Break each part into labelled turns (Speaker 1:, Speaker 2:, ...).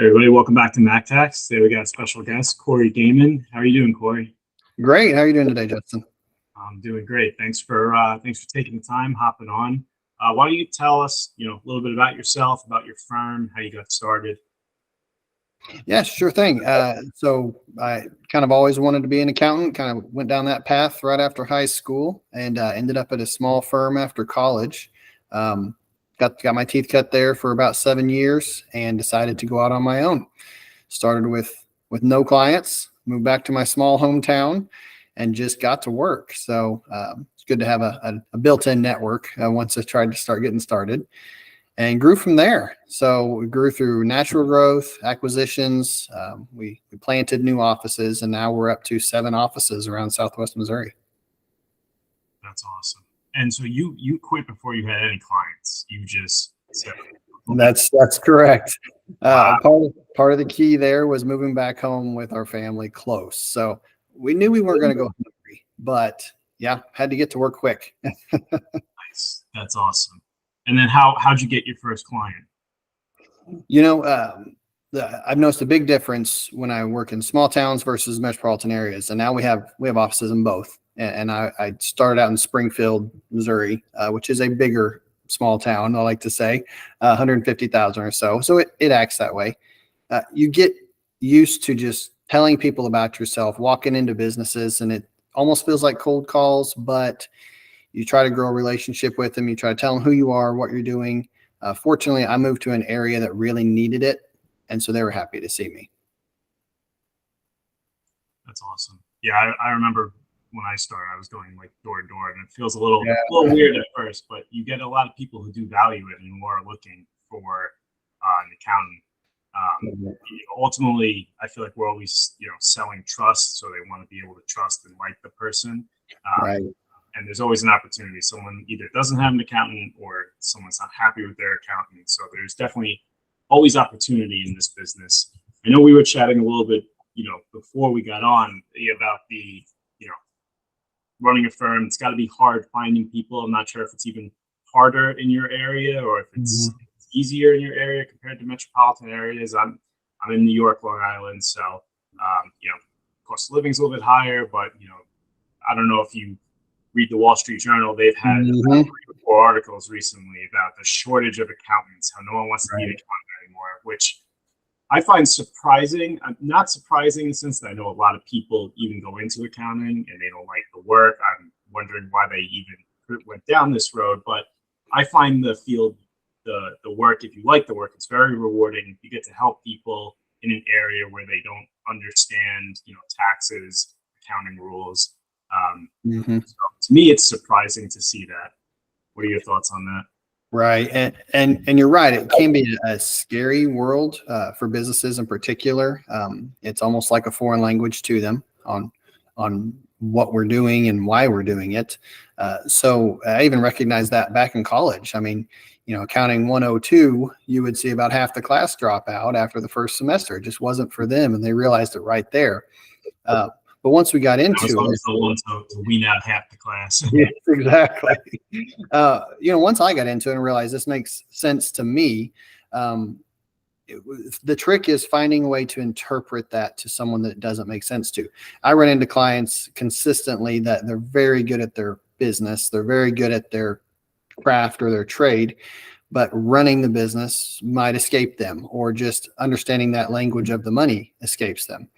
Speaker 1: Hey everybody, welcome back to MacTax. Today we got a special guest, Cory Gayman. How are you doing, Cory?
Speaker 2: Great. How are you doing today, Justin?
Speaker 1: I'm doing great. Thanks for taking the time, hopping on. Why don't you tell us, a little bit about yourself, about your firm, how you got started?
Speaker 2: Yeah, sure thing. So I kind of always wanted to be an accountant, kind of went down that path right after high school and ended up at a small firm after college. Um, got my teeth cut there for about 7 years and decided to go out on my own. Started with no clients, moved back to my small hometown and just got to work. So it's good to have a built-in network once I tried to start getting started. And grew from there. So we grew through natural growth, acquisitions. We planted new offices, and now we're up to 7 offices around Southwest Missouri.
Speaker 1: That's awesome. And so you quit before you had any clients. You just said,
Speaker 2: That's correct.
Speaker 1: Wow.
Speaker 2: Part of the key there was moving back home with our family close. So we knew we weren't going to go hungry, but yeah, had to get to work quick.
Speaker 1: Nice. That's awesome. And then how'd you get your first client?
Speaker 2: I've noticed a big difference when I work in small towns versus metropolitan areas, and now we have offices in both. And I started out in Springfield, Missouri, which is a bigger small town, I like to say, 150,000 or so. So it acts that way. You get used to just telling people about yourself, walking into businesses, and it almost feels like cold calls, but you try to grow a relationship with them. You try to tell them who you are, what you're doing. Fortunately, I moved to an area that really needed it, and so they were happy to see me.
Speaker 1: That's awesome. Yeah, I remember when I started, I was going like door to door, and it feels a little weird at first, but you get a lot of people who do value it and who are looking for an accountant. Ultimately, I feel like we're always selling trust, so they want to be able to trust and like the person.
Speaker 2: Right.
Speaker 1: And there's always an opportunity. Someone either doesn't have an accountant or someone's not happy with their accountant. So there's definitely always opportunity in this business. I know we were chatting a little bit, before we got on about the, running a firm. It's got to be hard finding people. I'm not sure if it's even harder in your area or if it's easier in your area compared to metropolitan areas. I'm in New York, Long Island. So, cost of living is a little bit higher, but, I don't know if you read the Wall Street Journal. They've had 3 or 4 articles recently about the shortage of accountants, how no one wants to be an accountant anymore, which I find surprising. Not surprising in the sense that I know a lot of people even go into accounting and they don't like the work. I'm wondering why they even went down this road, but I find the field, the work, if you like the work, it's very rewarding. You get to help people in an area where they don't understand, taxes, accounting rules. So to me, it's surprising to see that. What are your thoughts on that?
Speaker 2: Right. And you're right. It can be a scary world for businesses in particular. It's almost like a foreign language to them on what we're doing and why we're doing it. So I even recognized that back in college. I mean, accounting 102, you would see about half the class drop out after the first semester. It just wasn't for them, and they realized it right there. But once we got into it,
Speaker 1: the one to wean out half the class.
Speaker 2: Yes, exactly. Once I got into it and realized this makes sense to me, the trick is finding a way to interpret that to someone that it doesn't make sense to. I run into clients consistently that they're very good at their business. They're very good at their craft or their trade, but running the business might escape them, or just understanding that language of the money escapes them.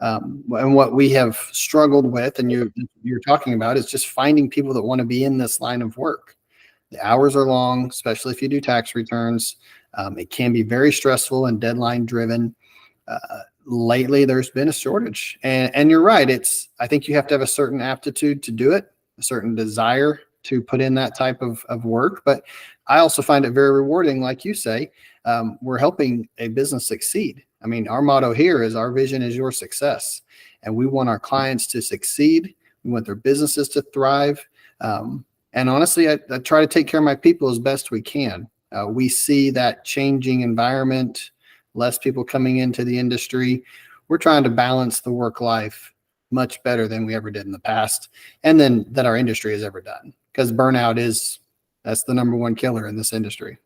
Speaker 2: And what we have struggled with, and you're talking about, is just finding people that want to be in this line of work. The hours are long, especially if you do tax returns. It can be very stressful and deadline driven. Lately, there's been a shortage, and you're right. I think you have to have a certain aptitude to do it, a certain desire to put in that type of work. But I also find it very rewarding, like you say. We're helping a business succeed. I mean, our motto here is our vision is your success, and we want our clients to succeed. We want their businesses to thrive. And honestly, I try to take care of my people as best we can. We see that changing environment, less people coming into the industry. We're trying to balance the work life much better than we ever did in the past, and then that our industry has ever done, because burnout that's the #1 killer in this industry.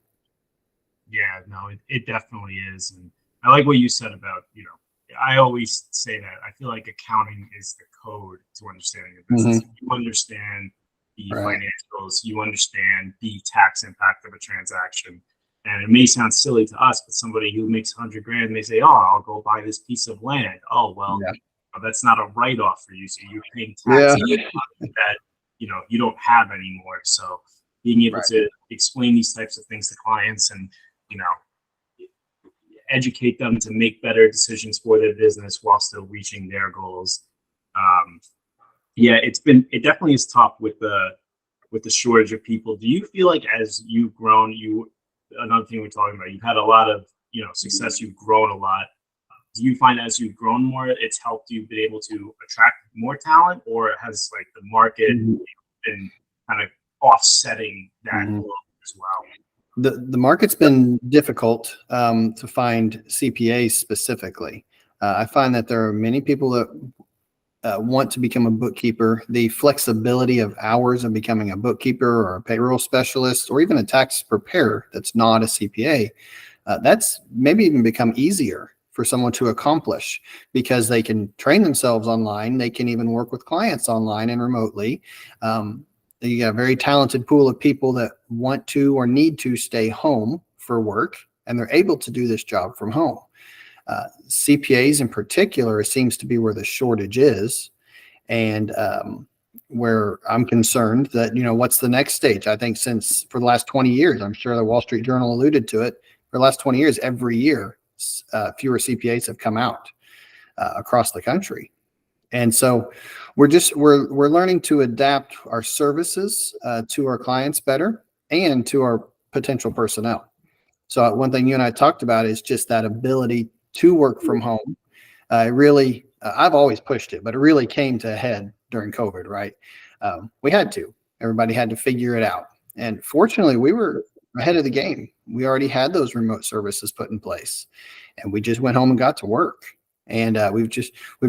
Speaker 1: Yeah, no, it definitely is. And I like what you said about, I always say that I feel like accounting is the code to understanding a business. You understand the financials, you understand the tax impact of a transaction. And it may sound silly to us, but somebody who makes 100 grand may say, "Oh, I'll go buy this piece of land." Oh, well, that's not a write-off for you. So you're paying taxes that, you don't have anymore. So being able to explain these types of things to clients and, educate them to make better decisions for their business while still reaching their goals. It definitely is tough with the shortage of people. Do you feel like as you've grown, another thing we're talking about, you've had a lot of, success, you've grown a lot. Do you find as you've grown more, it's helped you be able to attract more talent, or has like the market been kind of offsetting that growth as well?
Speaker 2: The market's been difficult to find CPAs specifically. I find that there are many people that want to become a bookkeeper. The flexibility of hours of becoming a bookkeeper or a payroll specialist or even a tax preparer that's not a CPA, that's maybe even become easier for someone to accomplish because they can train themselves online. They can even work with clients online and remotely. You got a very talented pool of people that want to or need to stay home for work, and they're able to do this job from home. CPAs in particular seems to be where the shortage is, and where I'm concerned that, what's the next stage? I think since for the last 20 years, I'm sure the Wall Street Journal alluded to it, for the last 20 years, every year, fewer CPAs have come out across the country. And so we're learning to adapt our services to our clients better and to our potential personnel. So one thing you and I talked about is just that ability to work from home. I've always pushed it, but it really came to a head during COVID, right? We had to. Everybody had to figure it out. And fortunately, we were ahead of the game. We already had those remote services put in place, and we just went home and got to work. And we've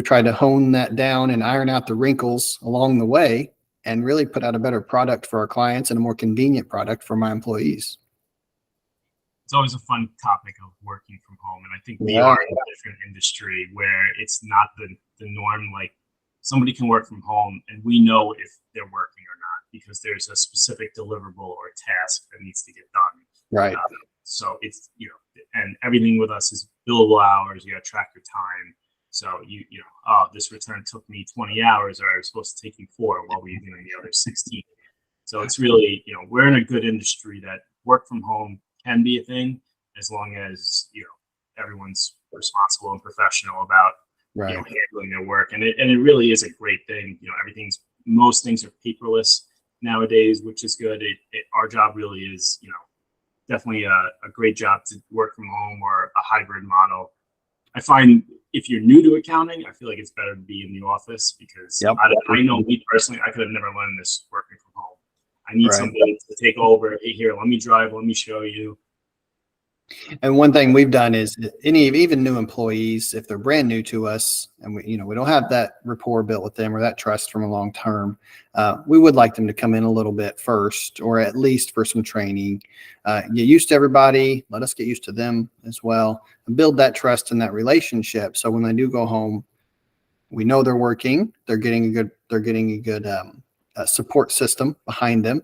Speaker 2: tried to hone that down and iron out the wrinkles along the way and really put out a better product for our clients and a more convenient product for my employees.
Speaker 1: It's always a fun topic of working from home. And I think we are in a different industry where it's not the norm. Like somebody can work from home and we know if they're working or not because there's a specific deliverable or task that needs to get done.
Speaker 2: Right.
Speaker 1: So it's, and everything with us is billable hours. You got to track your time. So this return took me 20 hours, or I was supposed to take you 4 while we were doing the other 16. So it's really, we're in a good industry that work from home can be a thing as long as, everyone's responsible and professional about, handling their work. And it really is a great thing. Most things are paperless nowadays, which is good. Our job really is, definitely a great job to work from home or a hybrid model. I find if you're new to accounting, I feel like it's better to be in the office because I know me personally, I could have never learned this working from home. I need somebody to take over. Hey, here, let me drive. Let me show you.
Speaker 2: And one thing we've done is even new employees, if they're brand new to us and we don't have that rapport built with them or that trust from a long term, we would like them to come in a little bit first, or at least for some training, get used to everybody. Let us get used to them as well and build that trust and that relationship. So when they do go home, we know they're working, they're getting a good support system behind them.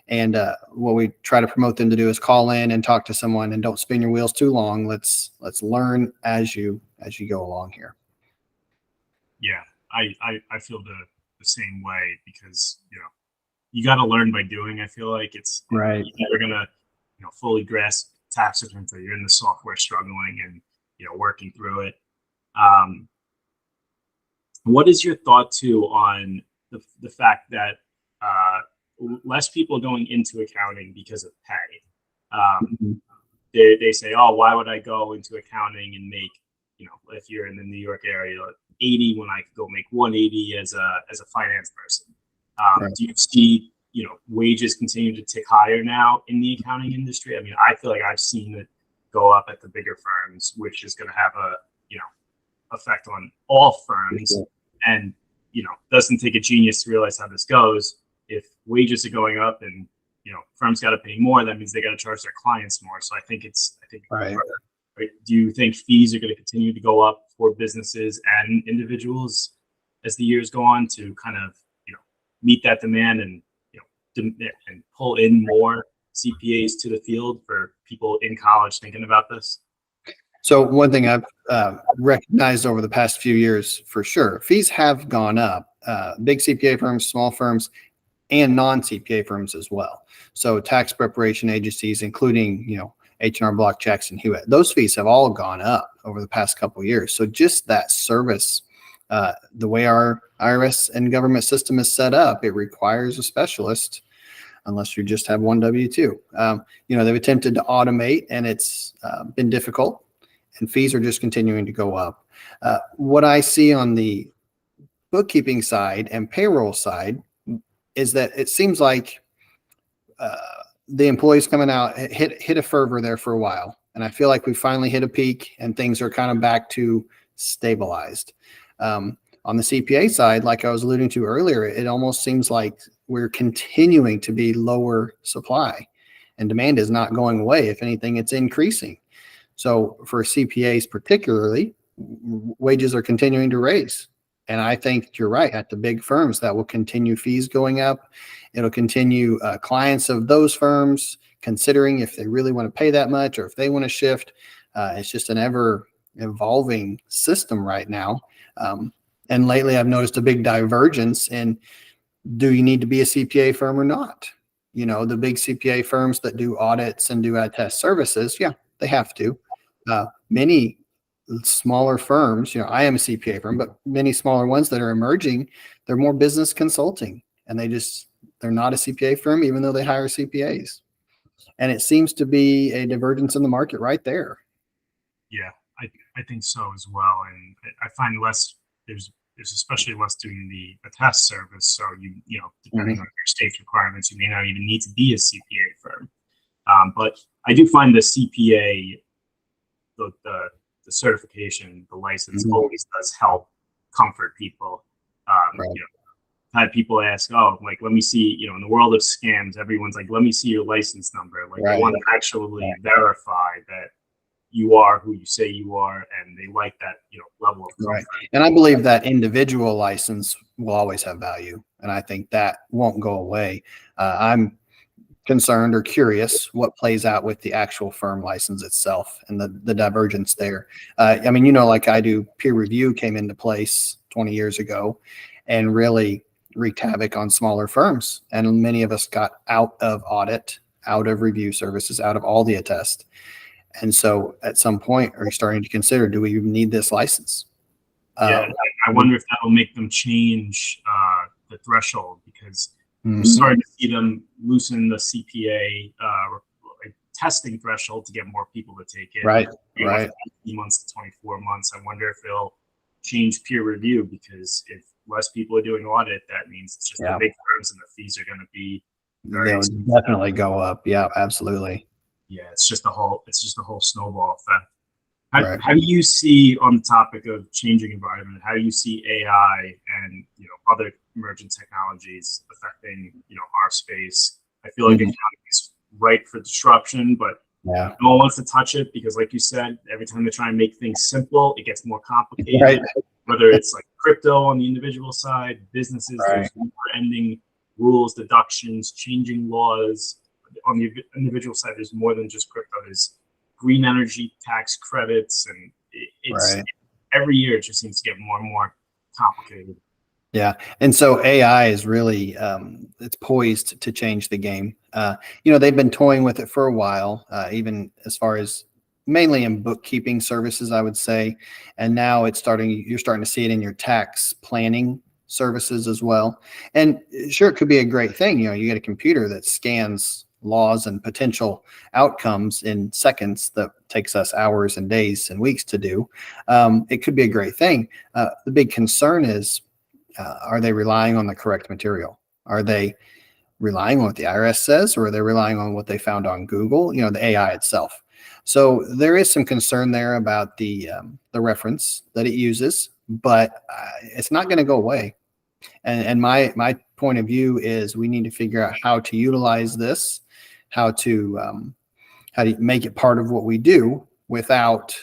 Speaker 2: And what we try to promote them to do is call in and talk to someone and don't spin your wheels too long. Let's learn as you go along here.
Speaker 1: Yeah, I feel the same way because, you got to learn by doing. I feel like it's right. You're never going to, fully grasp tax returns until you're in the software struggling and, working through it. What is your thought too on the fact that, less people going into accounting because of pay. They say, oh, why would I go into accounting and make, if you're in the New York area, 80 when I could go make 180 as a finance person. Do you see, wages continue to tick higher now in the accounting industry? I mean, I feel like I've seen it go up at the bigger firms, which is going to have a, effect on all firms. And, doesn't take a genius to realize how this goes. If wages are going up and, firms got to pay more, that means they got to charge their clients more. So I think right? Do you think fees are going to continue to go up for businesses and individuals as the years go on to kind of, meet that demand and, and pull in more CPAs to the field for people in college thinking about this?
Speaker 2: So one thing I've recognized over the past few years, for sure, fees have gone up. Big CPA firms, small firms, and non-CPA firms as well. So tax preparation agencies, including, H&R Block, Jackson Hewitt, those fees have all gone up over the past couple of years. So just that service, the way our IRS and government system is set up, it requires a specialist unless you just have one W-2. They've attempted to automate, and it's been difficult, and fees are just continuing to go up. What I see on the bookkeeping side and payroll side is that it seems like the employees coming out hit a fervor there for a while. And I feel like we finally hit a peak and things are kind of back to stabilized. On the CPA side, like I was alluding to earlier, it almost seems like we're continuing to be lower supply and demand is not going away. If anything, it's increasing. So for CPAs particularly, wages are continuing to raise. And I think you're right, at the big firms that will continue fees going up. It'll continue clients of those firms considering if they really want to pay that much or if they want to shift. It's just an ever evolving system right now. And lately I've noticed a big divergence in, do you need to be a CPA firm or not? The big CPA firms that do audits and do test services, yeah, they have to. Many smaller firms, I am a CPA firm, but many smaller ones that are emerging, they're more business consulting, and they're not a CPA firm, even though they hire CPAs. And it seems to be a divergence in the market right there.
Speaker 1: Yeah, I think so as well. And I find there's especially less doing the test service. So depending on your state requirements, you may not even need to be a CPA firm. But I do find the CPA, the certification, the license always does help comfort people.
Speaker 2: Right.
Speaker 1: I've had people ask, let me see, in the world of scams, everyone's like, let me see your license number. Like they want to actually verify that you are who you say you are, and they like that, level of comfort.
Speaker 2: Right. And I believe that individual license will always have value, and I think that won't go away. I'm concerned or curious what plays out with the actual firm license itself and the divergence there. Like I do, peer review came into place 20 years ago and really wreaked havoc on smaller firms. And many of us got out of audit, out of review services, out of all the attest. And so at some point, are you starting to consider, do we even need this license?
Speaker 1: I wonder if that'll make them change the threshold, because we're starting to see them loosen the CPA testing threshold to get more people to take it.
Speaker 2: Right.
Speaker 1: 18 months to 24 months. I wonder if they'll change peer review, because if less people are doing audit, that means it's just the big firms and the fees are going to be
Speaker 2: they'll definitely go up. Yeah, absolutely.
Speaker 1: Yeah, it's just a whole snowball effect. How do you see, on the topic of changing environment, how do you see AI and other emerging technologies affecting our space? I feel like accounting is ripe for disruption, but no one wants to touch it because, like you said, every time they try and make things simple, it gets more complicated.
Speaker 2: Right.
Speaker 1: Whether it's like crypto on the individual side, businesses, there's never-ending rules, deductions, changing laws. On the individual side, there's more than just crypto. There's green energy tax credits, and it's every year it just seems to get more and more complicated.
Speaker 2: Yeah. And so AI is really, it's poised to change the game. They've been toying with it for a while, even as far as mainly in bookkeeping services, I would say. And now you're starting to see it in your tax planning services as well. And sure, it could be a great thing. You get a computer that scans laws and potential outcomes in seconds that takes us hours and days and weeks to do. It could be a great thing. The big concern is, are they relying on the correct material? Are they relying on what the IRS says, or are they relying on what they found on Google, the AI itself? So there is some concern there about the reference that it uses, but it's not going to go away. And my point of view is we need to figure out how to utilize this, how to make it part of what we do, without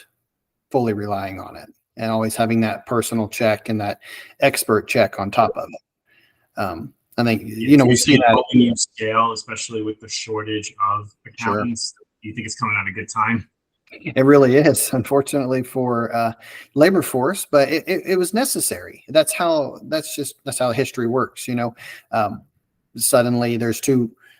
Speaker 2: fully relying on it, and always having that personal check and that expert check on top of it. I think, we see that.
Speaker 1: Helping you scale, especially with the shortage of accountants. Sure. Do you think it's coming at a good time?
Speaker 2: It really is, unfortunately, for labor force, but it was necessary. That's how history works. Suddenly there's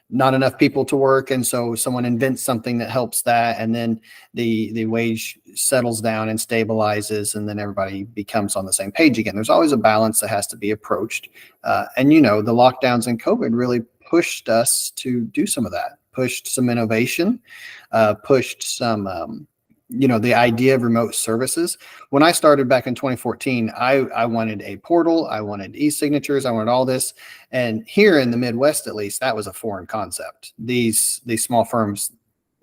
Speaker 2: not enough people to work, and so someone invents something that helps that, and then the wage settles down and stabilizes, and then everybody becomes on the same page again. There's always a balance that has to be approached, and the lockdowns and COVID really pushed us to do some of that, pushed some innovation, pushed some the idea of remote services. When I started back in 2014, I wanted a portal, I wanted e-signatures, I wanted all this. And here in the Midwest, at least, that was a foreign concept. These small firms,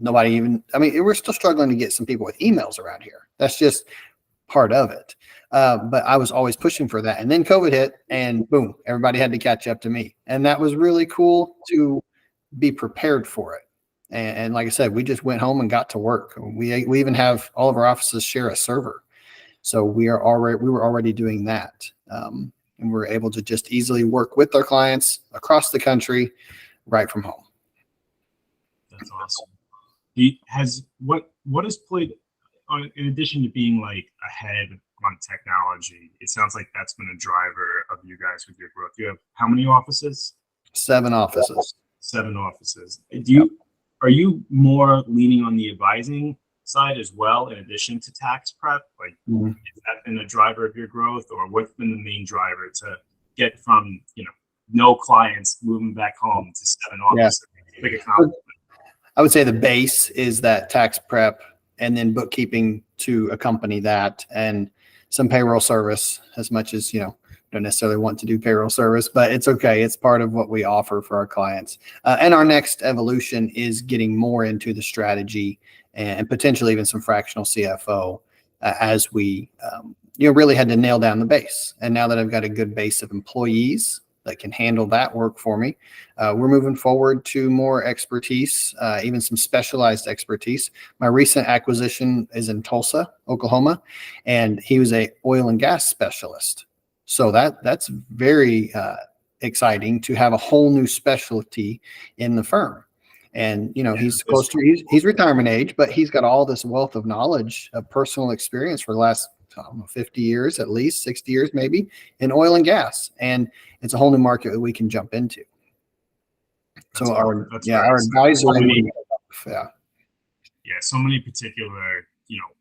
Speaker 2: we're still struggling to get some people with emails around here. That's just part of it. But I was always pushing for that. And then COVID hit, and boom, everybody had to catch up to me. And that was really cool to be prepared for it. And like I said, we just went home and got to work. We even have all of our offices share a server. So we were already doing that. And we're able to just easily work with our clients across the country right from home.
Speaker 1: That's awesome. What has played, in addition to being like ahead on technology, it sounds like that's been a driver of you guys with your growth. You have how many offices?
Speaker 2: 7 offices.
Speaker 1: 7 offices. Are you more leaning on the advising side as well, in addition to tax prep? Like, has that been a driver of your growth, or what's been the main driver to get from, no clients moving back home to 7 offices? Yeah. Big accomplishment.
Speaker 2: I would say the base is that tax prep, and then bookkeeping to accompany that, and some payroll service, as much as, don't necessarily want to do payroll service, but it's okay. It's part of what we offer for our clients. And our next evolution is getting more into the strategy and potentially even some fractional CFO as we, really had to nail down the base. And now that I've got a good base of employees that can handle that work for me, we're moving forward to more expertise, even some specialized expertise. My recent acquisition is in Tulsa, Oklahoma, and he was a oil and gas specialist. So that's very exciting to have a whole new specialty in the firm. And, he's close to, he's retirement age, but he's got all this wealth of knowledge, of personal experience for the last, 50 years, at least 60 years, maybe, in oil and gas. And it's a whole new market that we can jump into. So our advisor.
Speaker 1: So many particular,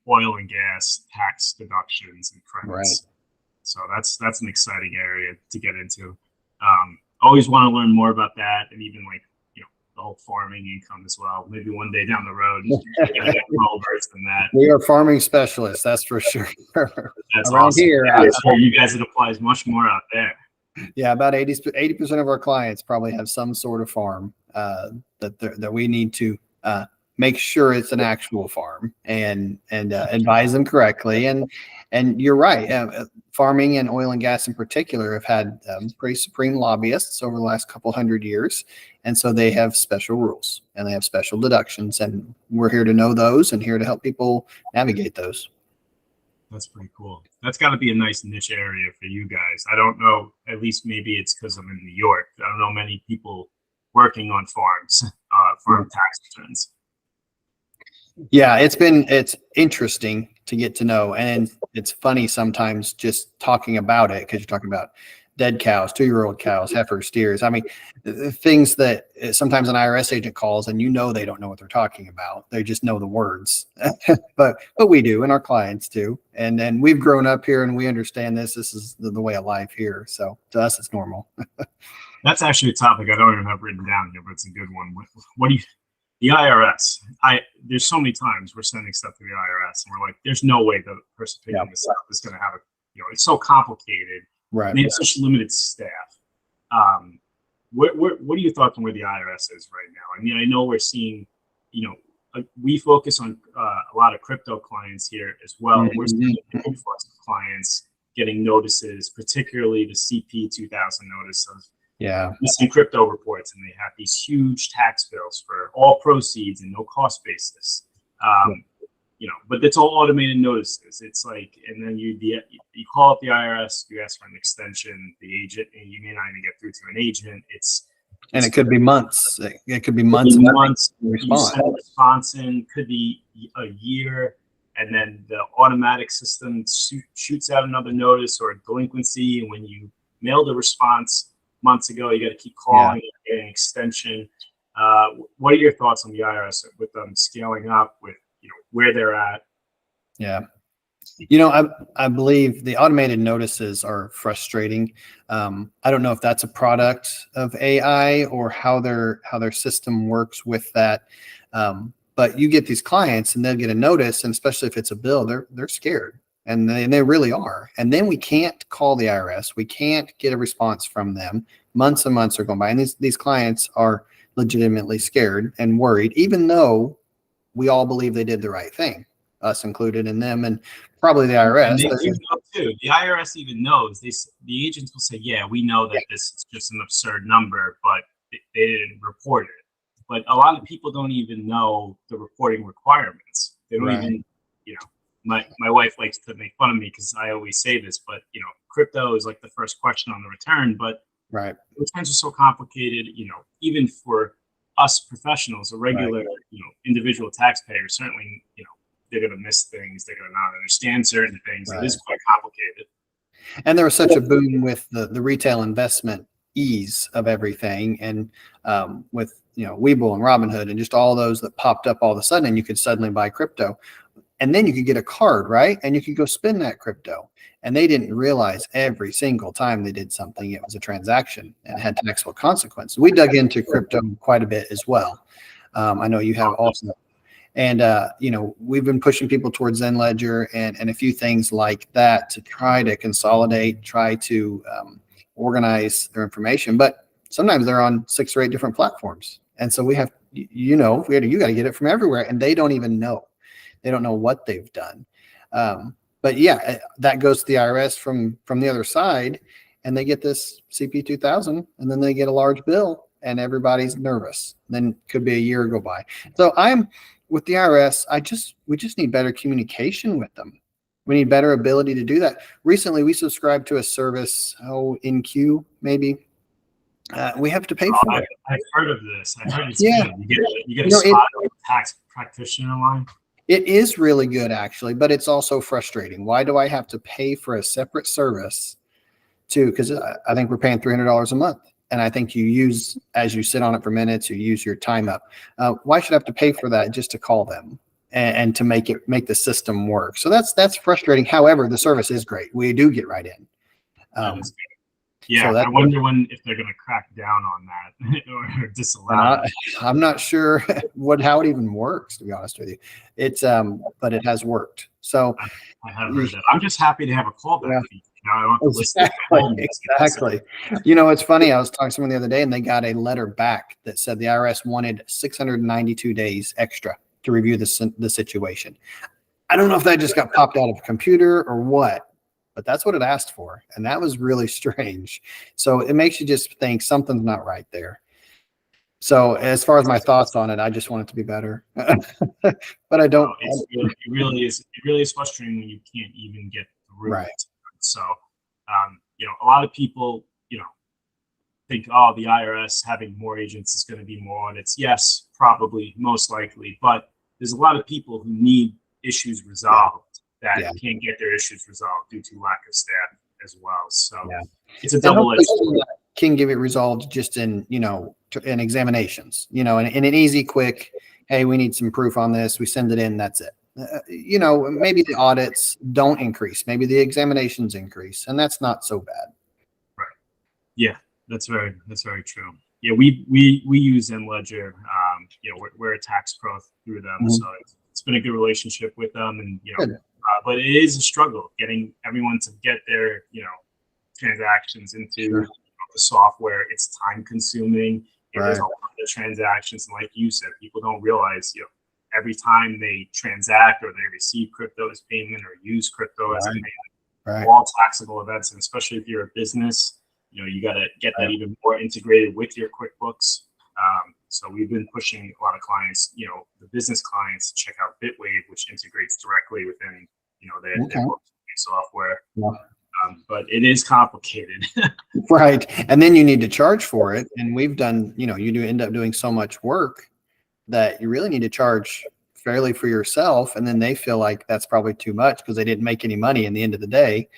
Speaker 1: oil and gas tax deductions and credits. Right. So that's an exciting area to get into. Always want to learn more about that, and even the whole farming income as well. Maybe one day down the road, get well versed in that.
Speaker 2: We are farming specialists, that's for sure.
Speaker 1: That's around awesome. Here. For you guys, it applies much more out there.
Speaker 2: Yeah, about 80% of our clients probably have some sort of farm that we need to make sure it's an actual farm and advise them correctly. And you're right. Farming and oil and gas in particular have had pretty supreme lobbyists over the last couple hundred years. And so they have special rules and they have special deductions, and we're here to know those and here to help people navigate those.
Speaker 1: That's pretty cool. That's got to be a nice niche area for you guys. I don't know, at least maybe it's because I'm in New York. I don't know many people working on farms, farm tax returns.
Speaker 2: Yeah, it's interesting to get to know, and it's funny sometimes just talking about it, because you're talking about dead cows, 2-year-old cows, heifers, steers. I mean, things that sometimes an IRS agent calls and they don't know what they're talking about. They just know the words, but we do, and our clients do. And then we've grown up here and we understand this. This is the way of life here. So to us, it's normal.
Speaker 1: That's actually a topic I don't even have written down here, but it's a good one. What do you? The IRS, there's so many times we're sending stuff to the IRS and we're like, there's no way the person picking this up is going to have it's so complicated.
Speaker 2: Right.
Speaker 1: They have such limited staff. What are your thoughts on where the IRS is right now? I mean, I know we're seeing, we focus on a lot of crypto clients here as well. Mm-hmm. We're seeing an influx of clients getting notices, particularly the CP 2000 notice of missing crypto reports, and they have these huge tax bills for all proceeds and no cost basis. but it's all automated notices. It's like, and then you call up the IRS, you ask for an extension, the agent, and you may not even get through to an agent.
Speaker 2: And it could be months. It could be months.
Speaker 1: You send a response in, could be a year, and then the automatic system shoots out another notice or a delinquency. And when you mail the response months ago, you got to keep calling and getting an extension. What are your thoughts on the IRS with them scaling up, with where they're at?
Speaker 2: Yeah. I believe the automated notices are frustrating. I don't know if that's a product of AI or how their system works with that. But you get these clients and they'll get a notice, and especially if it's a bill, they're scared, and they really are. And then we can't call the IRS. We can't get a response from them. Months and months are going by, and these clients are legitimately scared and worried, even though we all believe they did the right thing, us included, and them, and probably the IRS.
Speaker 1: And they do know too. The IRS even knows. The agents will say, "Yeah, we know that this is just an absurd number, but they didn't report it." But a lot of people don't even know the reporting requirements. They don't even, my wife likes to make fun of me because I always say this, but crypto is like the first question on the return, but returns are so complicated. Even for us professionals, a regular, individual taxpayer, certainly, they're going to miss things. They're going to not understand certain things. It is quite complicated.
Speaker 2: And there was such a boom with the retail investment ease of everything. And with, Webull and Robinhood and just all those that popped up all of a sudden, and you could suddenly buy crypto. And then you could get a card, right? And you could go spend that crypto. And they didn't realize every single time they did something, it was a transaction and had taxable consequences. We dug into crypto quite a bit as well. I know you have also. And, we've been pushing people towards Zen Ledger and a few things like that to try to consolidate, try to organize their information. But sometimes they're on 6 or 8 different platforms. And so we have, you got to get it from everywhere. And they don't even know. They don't know what they've done. But yeah, that goes to the IRS from the other side, and they get this CP 2000, and then they get a large bill, and everybody's nervous. Then could be a year go by. So with the IRS, we just need better communication with them. We need better ability to do that. Recently, we subscribed to a service, InQ maybe. We have to pay for it.
Speaker 1: I've heard of this. I've heard it's good. You get a spot on the tax practitioner line.
Speaker 2: It is really good, actually, but it's also frustrating. Why do I have to pay for a separate service because I think we're paying $300 a month. And I think as you sit on it for minutes, you use your time up. Why should I have to pay for that just to call them and to make the system work? So that's frustrating. However, the service is great. We do get right in.
Speaker 1: Yeah, so I wonder if they're going to crack down on that or disallow it.
Speaker 2: I'm not sure how it even works, to be honest with you. It's but it has worked. So
Speaker 1: I have heard that. I'm just happy to have a callback feature. I don't have to
Speaker 2: Exactly. It's funny. I was talking to someone the other day, and they got a letter back that said the IRS wanted 692 days extra to review the situation. I don't know if that just got popped out of a computer or what. But that's what it asked for. And that was really strange. So it makes you just think something's not right there. So as far as my thoughts on it, I just want it to be better. But I don't.
Speaker 1: It really is frustrating when you can't even get through it. So, a lot of people, think, the IRS having more agents is going to be more audits. Yes, probably, most likely. But there's a lot of people who need issues resolved. That can't get their issues resolved due to lack of staff as well. So it's a double-edged sword.
Speaker 2: Can get it resolved just in in examinations, in an easy, quick, hey, we need some proof on this. We send it in. That's it. Maybe the audits don't increase. Maybe the examinations increase, and that's not so bad.
Speaker 1: Right. Yeah, that's very true. Yeah, we use Zen Ledger. We're a tax pro through them, so it's been a good relationship with them, and but it is a struggle getting everyone to get their transactions into the software. It's time consuming. There's a lot of transactions, and like you said, people don't realize every time they transact or they receive crypto as payment or use crypto as a payment, all taxable events, and especially if you're a business, you got to get that even more integrated with your QuickBooks. So we've been pushing a lot of clients, the business clients, to check out Bitwave, which integrates directly within, their software.
Speaker 2: Yeah.
Speaker 1: But it is complicated.
Speaker 2: Right. And then you need to charge for it. And we've done, you do end up doing so much work that you really need to charge fairly for yourself. And then they feel like that's probably too much because they didn't make any money in the end of the day.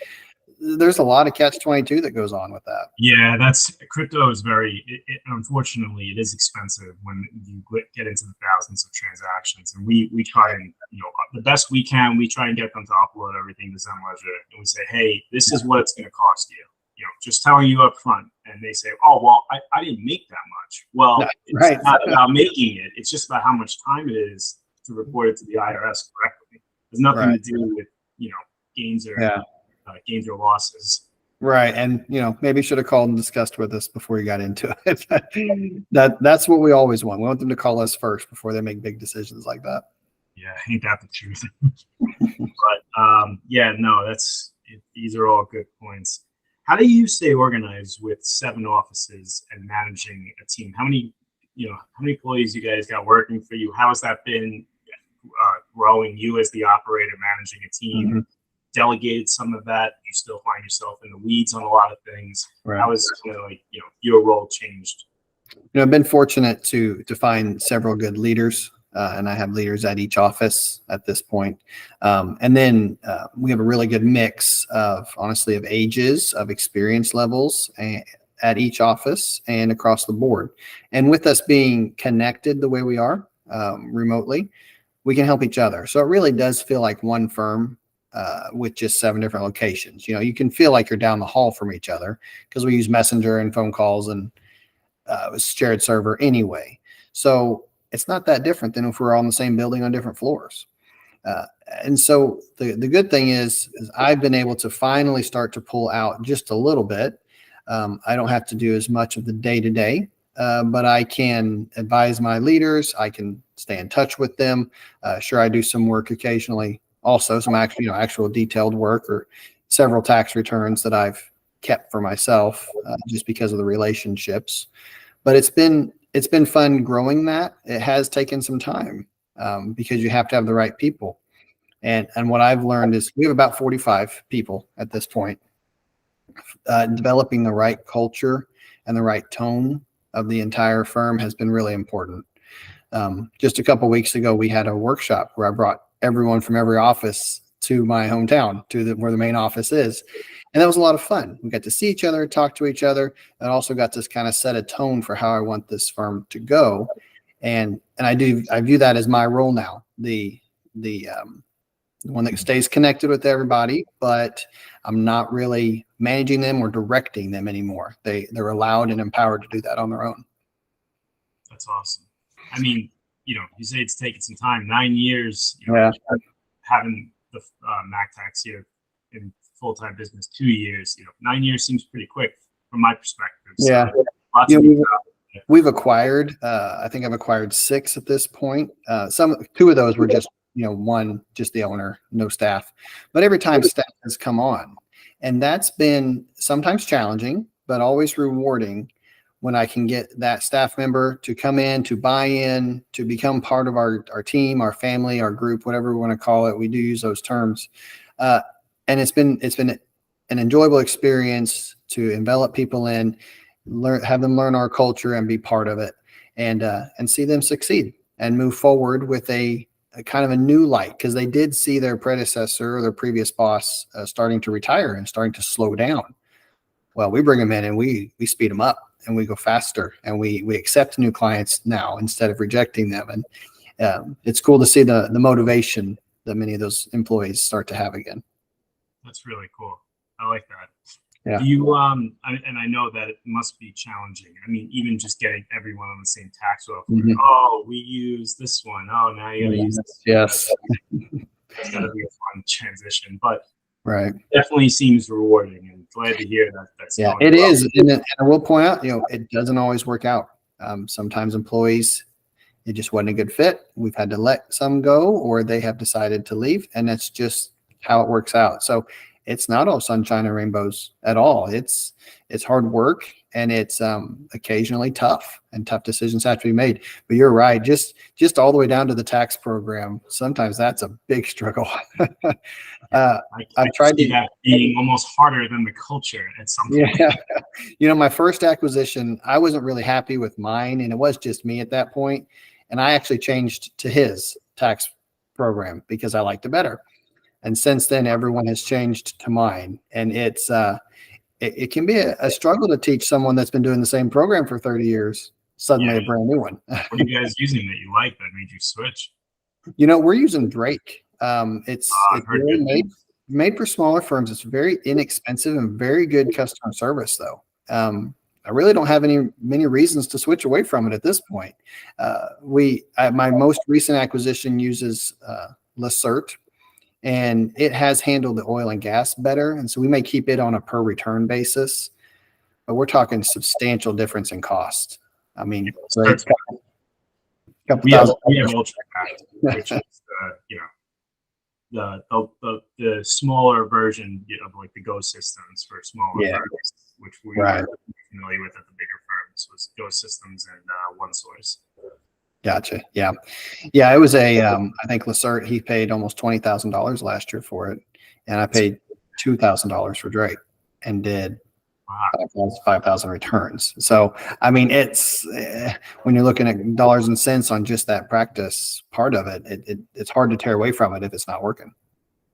Speaker 2: There's a lot of catch-22 that goes on with that.
Speaker 1: Yeah, crypto is unfortunately, it is expensive when you get into the thousands of transactions. And we try and, the best we can, we try and get them to upload everything to Zenledger. And we say, hey, this is what it's going to cost you. Just telling you up front. And they say, oh, well, I didn't make that much. Well, it's not about making it. It's just about how much time it is to report it to the IRS correctly. There's nothing to do with, gains or losses.
Speaker 2: Right. And, maybe should have called and discussed with us before you got into it. That's what we always want. We want them to call us first before they make big decisions like that.
Speaker 1: Yeah. Ain't that the truth? But these are all good points. How do you stay organized with 7 offices and managing a team? How many employees you guys got working for you? How has that been growing you as the operator, managing a team? Mm-hmm. Delegated some of that? You still find yourself in the weeds on a lot of things. Right. How has your role changed?
Speaker 2: I've been fortunate to find several good leaders, and I have leaders at each office at this point. And then we have a really good mix of ages, of experience levels at each office and across the board. And with us being connected the way we are remotely, we can help each other. So it really does feel like one firm with just 7 different locations. You can feel like you're down the hall from each other because we use Messenger and phone calls and shared server anyway. So it's not that different than if we're all in the same building on different floors. And so the good thing is I've been able to finally start to pull out just a little bit. I don't have to do as much of the day-to-day, but I can advise my leaders. I can stay in touch with them. Sure, I do some work occasionally. Also, some actual detailed work or several tax returns that I've kept for myself just because of the relationships. But it's been fun growing that. It has taken some time because you have to have the right people. And what I've learned is we have about 45 people at this point. Developing the right culture and the right tone of the entire firm has been really important. Just a couple of weeks ago, we had a workshop where I brought everyone from every office to my hometown, where the main office is. And that was a lot of fun. We got to see each other, talk to each other, and also got to kind of set a tone for how I want this firm to go. And I view that as my role now, the one that stays connected with everybody, but I'm not really managing them or directing them anymore. They're allowed and empowered to do that on their own.
Speaker 1: That's awesome. I mean, you say it's taken some time, 9 years, having the Mac Tax here in full-time business, 2 years, 9 years seems pretty quick from my perspective. So
Speaker 2: we've acquired, I think I've acquired 6 at this point. 2 of those were just, one, just the owner, no staff, but every time staff has come on, and that's been sometimes challenging, but always rewarding when I can get that staff member to come in, to buy in, to become part of our team, our family, our group, whatever we want to call it. We do use those terms. And it's been an enjoyable experience to envelop people in, have them learn our culture and be part of it, and see them succeed and move forward with a kind of a new light, because they did see their predecessor or their previous boss starting to retire and starting to slow down. Well, we bring them in and we speed them up and we go faster, and we accept new clients now instead of rejecting them. And it's cool to see the motivation that many of those employees start to have again.
Speaker 1: That's really cool. I like that.
Speaker 2: Yeah.
Speaker 1: Do you and I know that it must be challenging. I mean, even just getting everyone on the same tax software. Mm-hmm. Oh, we use this one. Oh, now you gotta use this one.
Speaker 2: Yes.
Speaker 1: It's gotta be a fun transition, but
Speaker 2: right.
Speaker 1: Definitely seems rewarding, and glad to hear that. That's
Speaker 2: it well. Is, and I will point out, it doesn't always work out. Sometimes employees, it just wasn't a good fit. We've had to let some go, or they have decided to leave, and that's just how it works out. So it's not all sunshine and rainbows at all. It's hard work. and it's occasionally tough, and tough decisions have to be made. But you're right, just all the way down to the tax program. Sometimes that's a big struggle. I've tried
Speaker 1: see
Speaker 2: to
Speaker 1: that being almost harder than the culture at some point.
Speaker 2: Yeah. My first acquisition, I wasn't really happy with mine, and it was just me at that point. And I actually changed to his tax program because I liked it better. And since then, everyone has changed to mine. And it can be a struggle to teach someone that's been doing the same program for 30 years, suddenly a brand new one.
Speaker 1: What are you guys using that you like that made you switch?
Speaker 2: We're using Drake. It's
Speaker 1: really
Speaker 2: made for smaller firms. It's very inexpensive and very good customer service, though. I really don't have many reasons to switch away from it at this point. My most recent acquisition uses Lacert, and it has handled the oil and gas better. And so we may keep it on a per return basis, but we're talking substantial difference in cost. I mean, so it's a couple thousand.
Speaker 1: We have UltraPact, which is the smaller version of like the Go systems for smaller firms, which we were familiar with at the bigger firms, was Go systems and OneSource.
Speaker 2: Gotcha. Yeah. It was I think Lacert, he paid almost $20,000 last year for it. And I paid $2,000 for Drake and did 5,000 returns. So, I mean, it's when you're looking at dollars and cents on just that practice part of it, it's hard to tear away from it if it's not working.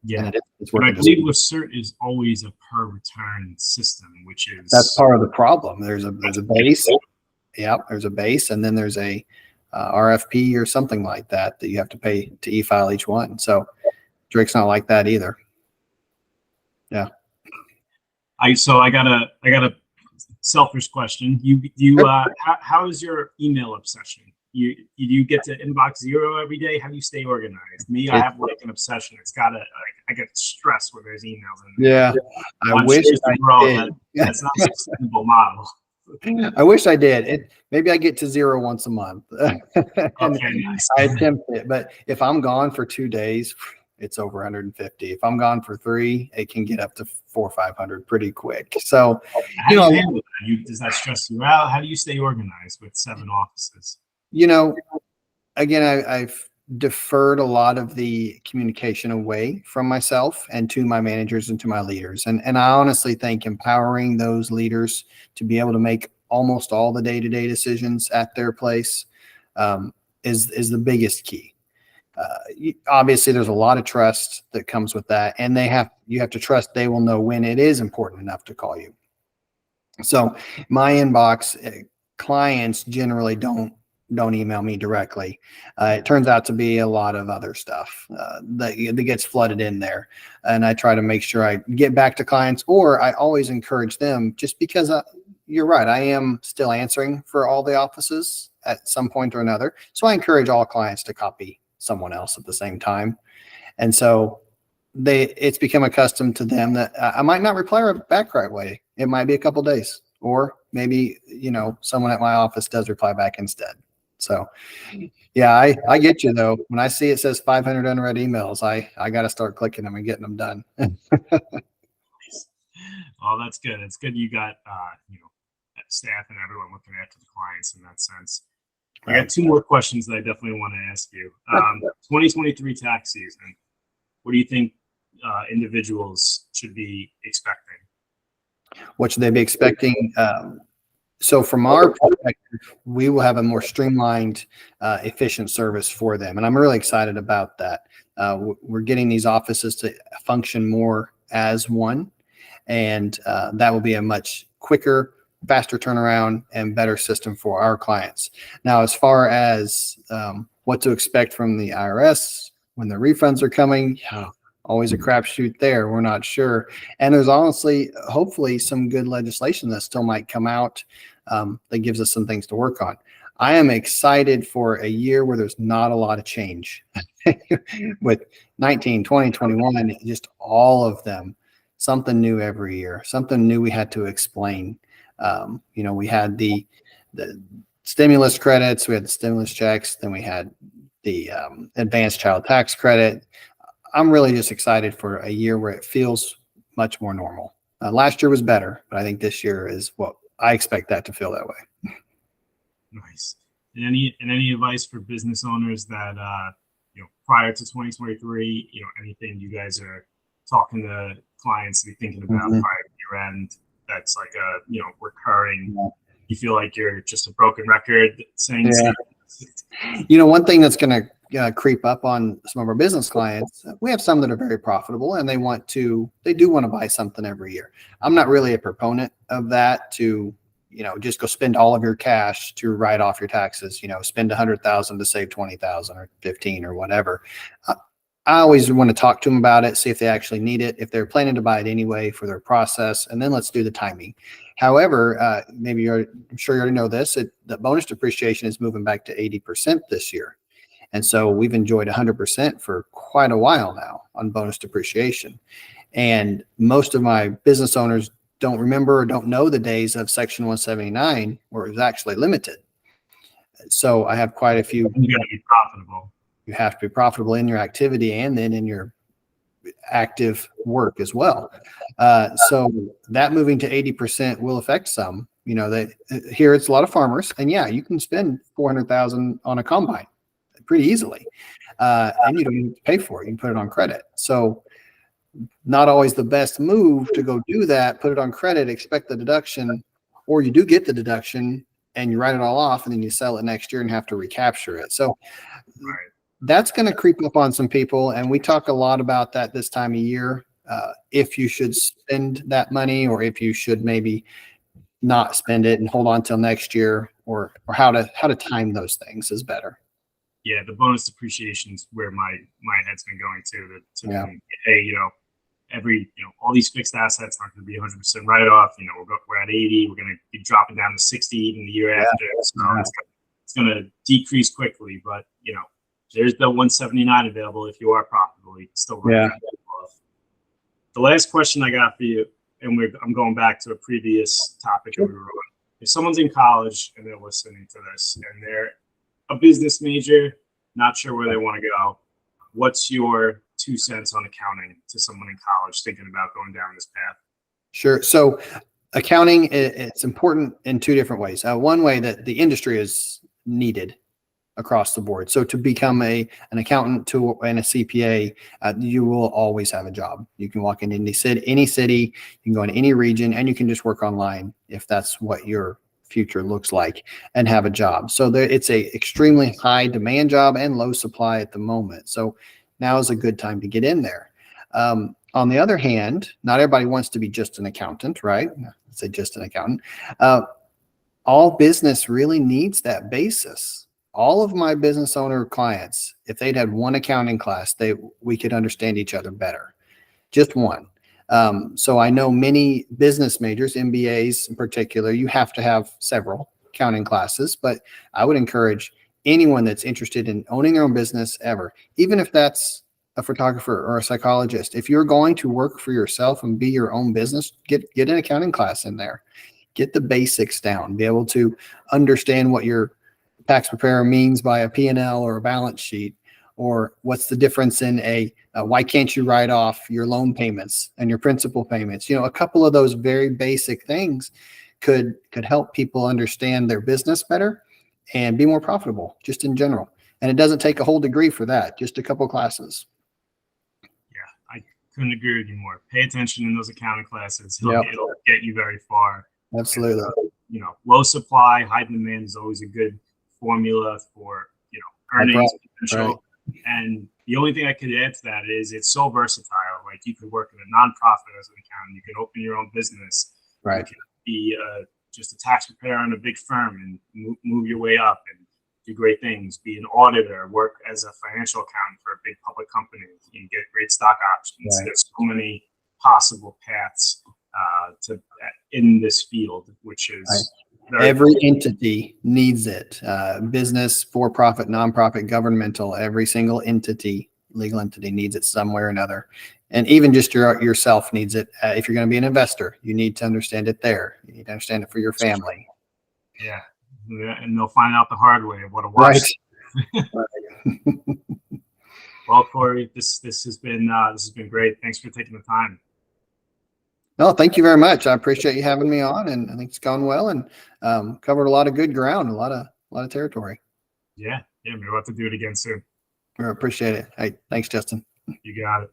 Speaker 1: Yeah.
Speaker 2: And it's working.
Speaker 1: But I believe Lacert is always a per return system, which is.
Speaker 2: That's part of the problem. There's a base. Yeah. There's a base, and then there's a RFP or something like that you have to pay to e-file each one. So Drake's not like that either. Yeah.
Speaker 1: I got a selfish question. How is your email obsession? You get to inbox zero every day? How do you stay organized? Me, I have like an obsession. It's gotta I get stressed when there's emails in there.
Speaker 2: Yeah. I wish I did.
Speaker 1: That's not a sustainable model.
Speaker 2: I wish I did. Maybe I get to zero once a month.
Speaker 1: Nice.
Speaker 2: I attempt it, but if I'm gone for 2 days, it's over 150. If I'm gone for 3, it can get up to 400 or 500 pretty quick. So,
Speaker 1: how do you handle that? Does that stress you out? How do you stay organized with 7 offices?
Speaker 2: Again, I've deferred a lot of the communication away from myself and to my managers and to my leaders. And I honestly think empowering those leaders to be able to make almost all the day-to-day decisions at their place is the biggest key. Obviously, there's a lot of trust that comes with that, and you have to trust they will know when it is important enough to call you. So my inbox, clients generally don't email me directly. It turns out to be a lot of other stuff that gets flooded in there. And I try to make sure I get back to clients, or I always encourage them, just because you're right. I am still answering for all the offices at some point or another. So I encourage all clients to copy someone else at the same time. And so it's become accustomed to them that I might not reply back right away. It might be a couple days, or maybe, someone at my office does reply back instead. So yeah, I get you though. When I see it says 500 unread emails, I got to start clicking them and getting them done.
Speaker 1: Well, that's good. It's good you got, staff and everyone looking after the clients in that sense. I got 2 more questions that I definitely want to ask you. 2023 tax season, what do you think individuals should be expecting?
Speaker 2: What should they be expecting? So from our perspective, we will have a more streamlined, efficient service for them. And I'm really excited about that. We're getting these offices to function more as one, and that will be a much quicker, faster turnaround and better system for our clients. Now, as far as what to expect from the IRS when the refunds are coming, always a crapshoot there. We're not sure. And there's honestly, hopefully, some good legislation that still might come out that gives us some things to work on. I am excited for a year where there's not a lot of change with 19, 20, 21, just all of them, something new every year, something new we had to explain. We had the stimulus credits, we had the stimulus checks, then we had the advanced child tax credit. I'm really just excited for a year where it feels much more normal. Last year was better, but I think this year is what I expect that to feel that way.
Speaker 1: Nice. And any advice for business owners that prior to 2023, anything you guys are talking to clients to be thinking about prior to year end that's like a recurring. You feel like you're just a broken record saying.
Speaker 2: One thing that's going to creep up on some of our business clients, we have some that are very profitable and they do want to buy something every year. I'm not really a proponent of that to, just go spend all of your cash to write off your taxes, spend 100,000 to save 20,000 or 15 or whatever. I always want to talk to them about it, see if they actually need it, if they're planning to buy it anyway for their process, and then let's do the timing. However, I'm sure you already know this, the bonus depreciation is moving back to 80% this year. And so we've enjoyed 100% for quite a while now on bonus depreciation. And most of my business owners don't remember or don't know the days of Section 179 where it was actually limited. So I have quite a few.
Speaker 1: You got to be profitable.
Speaker 2: You have to be profitable in your activity and then in your active work as well. So that moving to 80% will affect some. Here it's a lot of farmers, and you can spend 400,000 on a combine pretty easily, and you don't need to pay for it. You can put it on credit. So not always the best move to go do that, put it on credit, expect the deduction, or you do get the deduction and you write it all off and then you sell it next year and have to recapture it. So that's going to creep up on some people. And we talk a lot about that this time of year. If you should spend that money or if you should maybe not spend it and hold on till next year, or how to time those things is better.
Speaker 1: Yeah, the bonus depreciation is where my head's been going to hey, all these fixed assets aren't going to be 100% write-off. We're at 80. We're going to be dropping down to 60 even the year after. So it's going to decrease quickly. But, there's the 179 available if you are profitable. You can still run that off. The last question I got for you, and I'm going back to a previous topic that we were on. If someone's in college and they're listening to this and they're a business major, not sure where they want to go, what's your 2 cents on accounting to someone in college thinking about going down this path?
Speaker 2: Sure. So accounting, it's important in two different ways. One way that the industry is needed across the board. So to become an accountant and a CPA, you will always have a job. You can walk in any city, you can go in any region, and you can just work online if that's what your future looks like and have a job. So it's a extremely high demand job and low supply at the moment. So now is a good time to get in there. On the other hand, not everybody wants to be just an accountant, right? Let's say just an accountant. All business really needs that basis. All of my business owner clients, if they'd had one accounting class, we could understand each other better. Just one. So I know many business majors, MBAs in particular, you have to have several accounting classes, but I would encourage anyone that's interested in owning their own business ever, even if that's a photographer or a psychologist, if you're going to work for yourself and be your own business, get an accounting class in there, get the basics down, be able to understand what your tax preparer means by a P&L or a balance sheet, or what's the difference in why can't you write off your loan payments and your principal payments? A couple of those very basic things could help people understand their business better and be more profitable just in general. And it doesn't take a whole degree for that, just a couple classes.
Speaker 1: Yeah, I couldn't agree with you more. Pay attention in those accounting classes. It'll get you very far.
Speaker 2: Absolutely.
Speaker 1: And, low supply, high demand is always a good formula for, earnings potential. Right. And the only thing I could add to that is it's so versatile. Like you could work in a nonprofit as an accountant. You could open your own business.
Speaker 2: Right.
Speaker 1: You could be just a tax preparer in a big firm and move your way up and do great things. Be an auditor, work as a financial accountant for a big public company. You can get great stock options. Right. There's so many possible paths in this field, which is
Speaker 2: every entity needs it. Business, for-profit, nonprofit, governmental, every single entity, legal entity needs it somewhere or another. And even just yourself needs it. If you're going to be an investor, you need to understand it there. You need to understand it for your family.
Speaker 1: Yeah. And they'll find out the hard way of what it was.
Speaker 2: Right.
Speaker 1: Well, Cory, this has been great. Thanks for taking the time.
Speaker 2: No, thank you very much. I appreciate you having me on, and I think it's gone well, and covered a lot of good ground, a lot of territory.
Speaker 1: Yeah, maybe we'll have to do it again soon.
Speaker 2: I appreciate it. Hey, thanks, Justin.
Speaker 1: You got it.